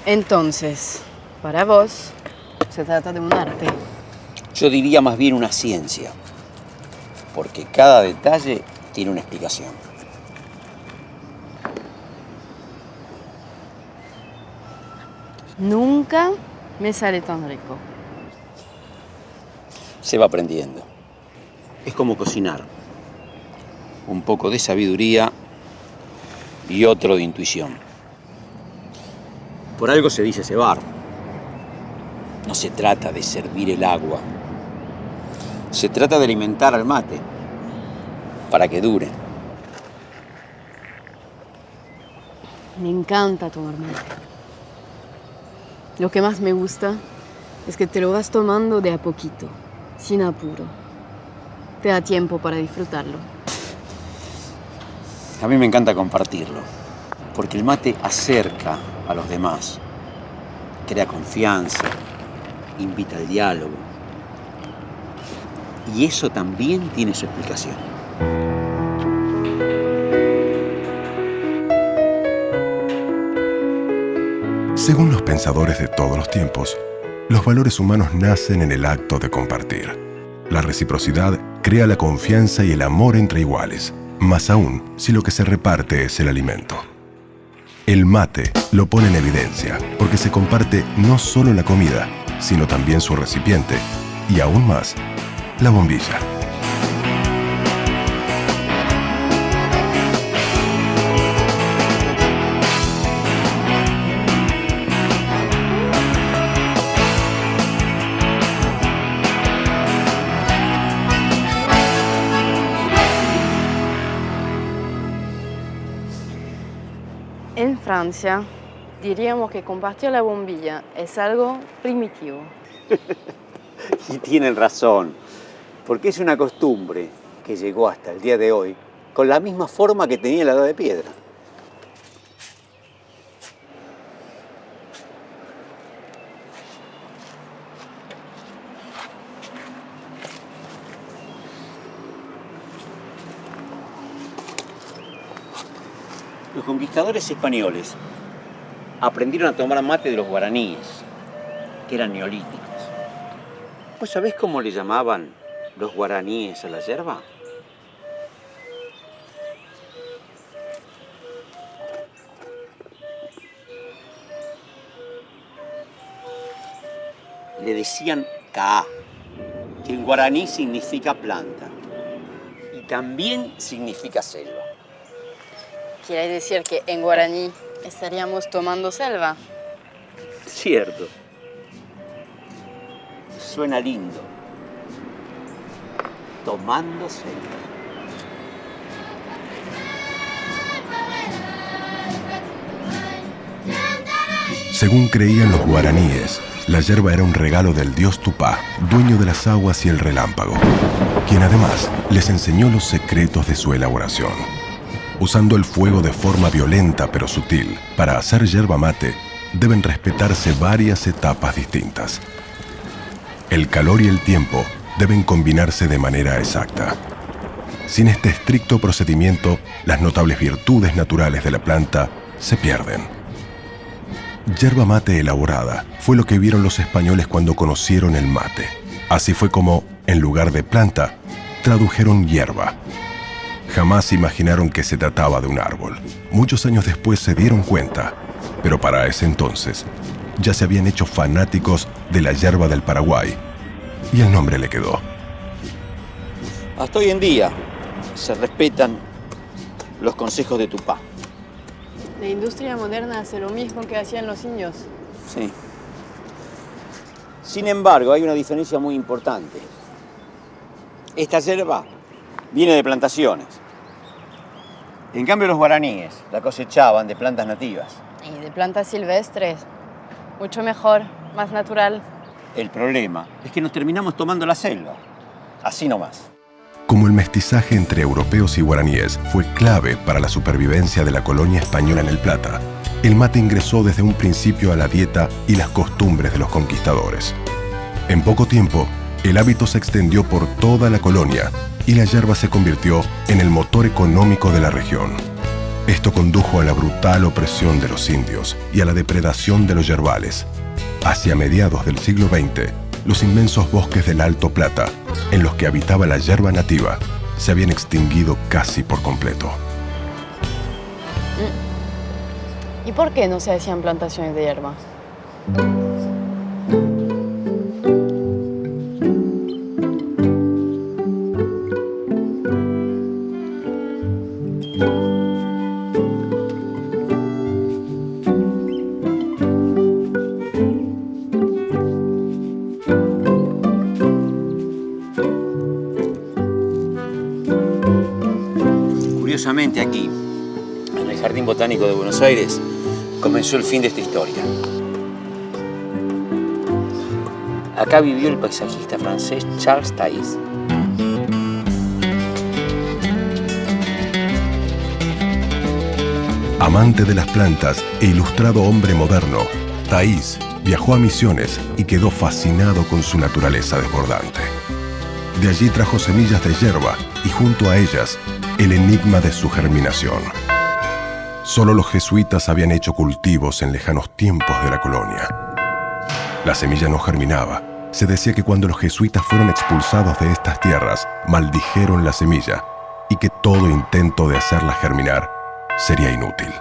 Entonces, para vos, se trata de un arte. Yo diría más bien una ciencia, porque cada detalle tiene una explicación. Nunca me sale tan rico. Se va aprendiendo. Es como cocinar. Un poco de sabiduría y otro de intuición. Por algo se dice cebar. No se trata de servir el agua. Se trata de alimentar al mate para que dure. Me encanta tomar mate. Lo que más me gusta es que te lo vas tomando de a poquito, sin apuro. Te da tiempo para disfrutarlo. A mí me encanta compartirlo, porque el mate acerca a los demás, crea confianza, invita al diálogo. Y eso también tiene su explicación. Según los pensadores de todos los tiempos, los valores humanos nacen en el acto de compartir. La reciprocidad crea la confianza y el amor entre iguales, más aún si lo que se reparte es el alimento. El mate lo pone en evidencia porque se comparte no solo la comida, sino también su recipiente y aún más, la bombilla. En Francia, diríamos que compartir la bombilla es algo primitivo. Y tienen razón, porque es una costumbre que llegó hasta el día de hoy con la misma forma que tenía la Edad de Piedra. Los conquistadores españoles aprendieron a tomar mate de los guaraníes, que eran neolíticos. ¿Vos sabés cómo le llamaban los guaraníes a la yerba? Le decían caá, que en guaraní significa planta y también significa selva. Quiere decir que en guaraní estaríamos tomando selva. Cierto. Suena lindo. Tomando selva. Según creían los guaraníes, la yerba era un regalo del dios Tupá, dueño de las aguas y el relámpago, quien además les enseñó los secretos de su elaboración. Usando el fuego de forma violenta pero sutil, para hacer yerba mate, deben respetarse varias etapas distintas. El calor y el tiempo deben combinarse de manera exacta. Sin este estricto procedimiento, las notables virtudes naturales de la planta se pierden. Yerba mate elaborada fue lo que vieron los españoles cuando conocieron el mate. Así fue como, en lugar de planta, tradujeron hierba. Jamás imaginaron que se trataba de un árbol. Muchos años después se dieron cuenta, pero para ese entonces ya se habían hecho fanáticos de la yerba del Paraguay y el nombre le quedó. Hasta hoy en día se respetan los consejos de Tupá. La industria moderna hace lo mismo que hacían los indios. Sí. Sin embargo, hay una diferencia muy importante. Esta yerba viene de plantaciones. En cambio, los guaraníes la cosechaban de plantas nativas. Y de plantas silvestres. Mucho mejor, más natural. El problema es que nos terminamos tomando la selva. Así nomás. Como el mestizaje entre europeos y guaraníes fue clave para la supervivencia de la colonia española en el Plata, el mate ingresó desde un principio a la dieta y las costumbres de los conquistadores. En poco tiempo, el hábito se extendió por toda la colonia y la yerba se convirtió en el motor económico de la región. Esto condujo a la brutal opresión de los indios y a la depredación de los yerbales. Hacia mediados del siglo XX, los inmensos bosques del Alto Plata, en los que habitaba la yerba nativa, se habían extinguido casi por completo. ¿Y por qué no se hacían plantaciones de hierba? Curiosamente aquí, en el Jardín Botánico de Buenos Aires, comenzó el fin de esta historia. Acá vivió el paisajista francés Charles Taïs. Amante de las plantas e ilustrado hombre moderno, Taïs viajó a Misiones y quedó fascinado con su naturaleza desbordante. De allí trajo semillas de yerba y junto a ellas el enigma de su germinación. Solo los jesuitas habían hecho cultivos en lejanos tiempos de la colonia. La semilla no germinaba. Se decía que cuando los jesuitas fueron expulsados de estas tierras, maldijeron la semilla y que todo intento de hacerla germinar sería inútil.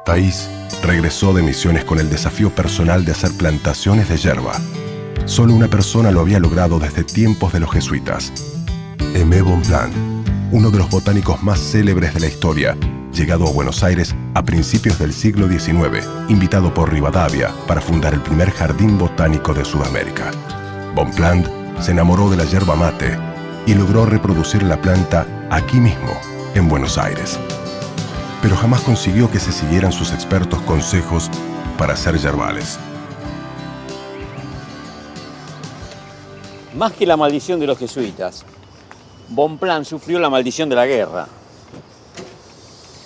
Taïs regresó de Misiones con el desafío personal de hacer plantaciones de yerba. Solo una persona lo había logrado desde tiempos de los jesuitas. Aimé Bonpland, uno de los botánicos más célebres de la historia, llegado a Buenos Aires a principios del siglo XIX, invitado por Rivadavia para fundar el primer jardín botánico de Sudamérica. Bonpland se enamoró de la yerba mate y logró reproducir la planta aquí mismo, en Buenos Aires. Pero jamás consiguió que se siguieran sus expertos consejos para hacer yerbales. Más que la maldición de los jesuitas, Bonpland sufrió la maldición de la guerra.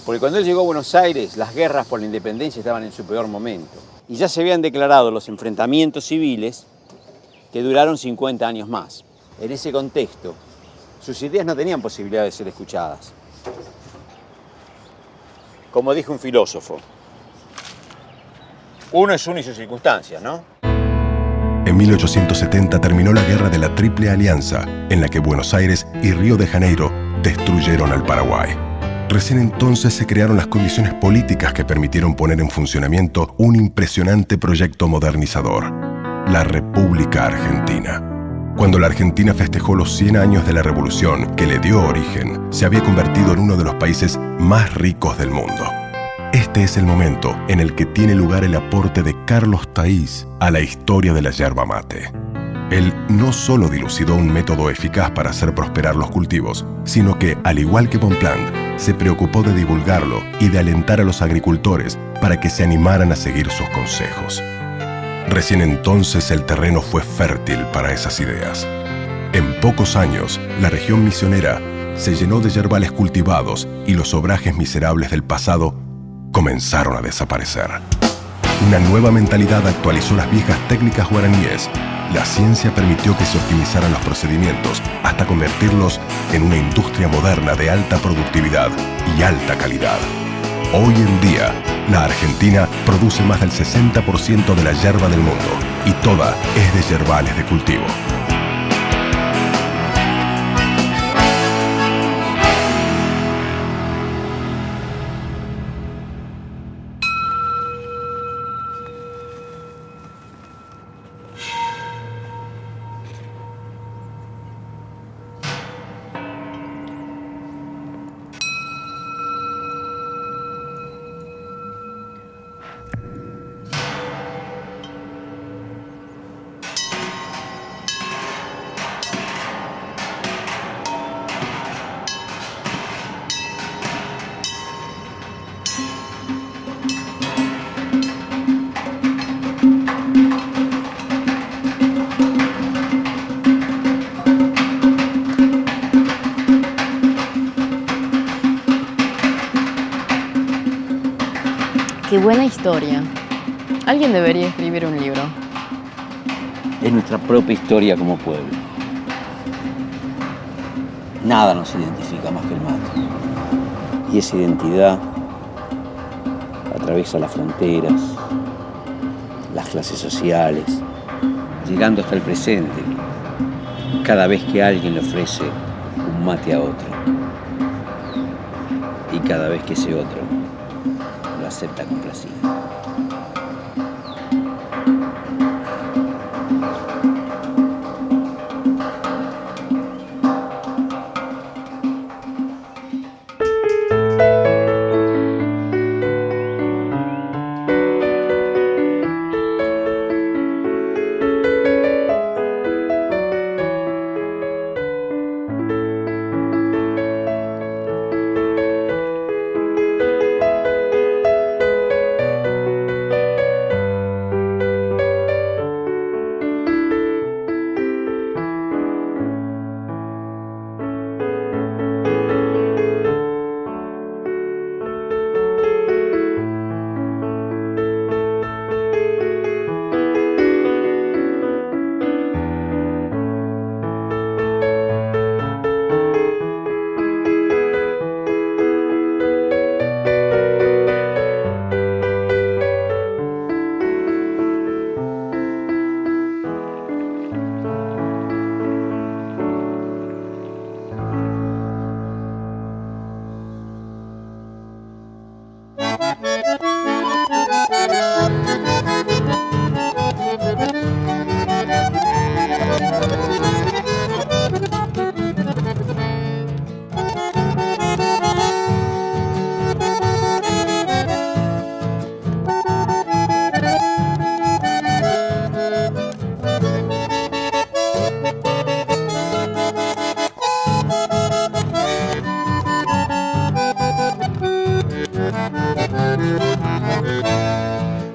Porque cuando él llegó a Buenos Aires, las guerras por la independencia estaban en su peor momento. Y ya se habían declarado los enfrentamientos civiles que duraron 50 años más. En ese contexto, sus ideas no tenían posibilidad de ser escuchadas. Como dijo un filósofo, uno es uno y sus circunstancias, ¿no? En 1870 terminó la Guerra de la Triple Alianza, en la que Buenos Aires y Río de Janeiro destruyeron al Paraguay. Recién entonces se crearon las condiciones políticas que permitieron poner en funcionamiento un impresionante proyecto modernizador, la República Argentina. Cuando la Argentina festejó los 100 años de la Revolución que le dio origen, se había convertido en uno de los países más ricos del mundo. Este es el momento en el que tiene lugar el aporte de Carlos Taïs a la historia de la yerba mate. Él no solo dilucidó un método eficaz para hacer prosperar los cultivos, sino que, al igual que Bonpland, se preocupó de divulgarlo y de alentar a los agricultores para que se animaran a seguir sus consejos. Recién entonces el terreno fue fértil para esas ideas. En pocos años, la región misionera se llenó de yerbales cultivados y los obrajes miserables del pasado comenzaron a desaparecer. Una nueva mentalidad actualizó las viejas técnicas guaraníes. La ciencia permitió que se optimizaran los procedimientos hasta convertirlos en una industria moderna de alta productividad y alta calidad. Hoy en día, la Argentina produce más del 60% de la yerba del mundo y toda es de yerbales de cultivo. Qué buena historia. Alguien debería escribir un libro. Es nuestra propia historia como pueblo. Nada nos identifica más que el mate. Y esa identidad atraviesa las fronteras, las clases sociales, llegando hasta el presente, cada vez que alguien le ofrece un mate a otro, y cada vez que ese otro lo acepta complacido.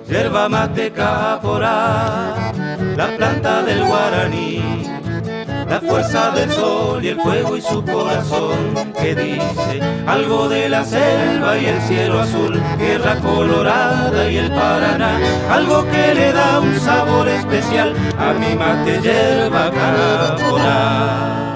Yerba mate caporal, la planta del guaraní, la fuerza del sol y el fuego y su corazón que dice algo de la selva y el cielo azul, tierra colorada y el Paraná, algo que le da un sabor especial a mi mate yerba caporal.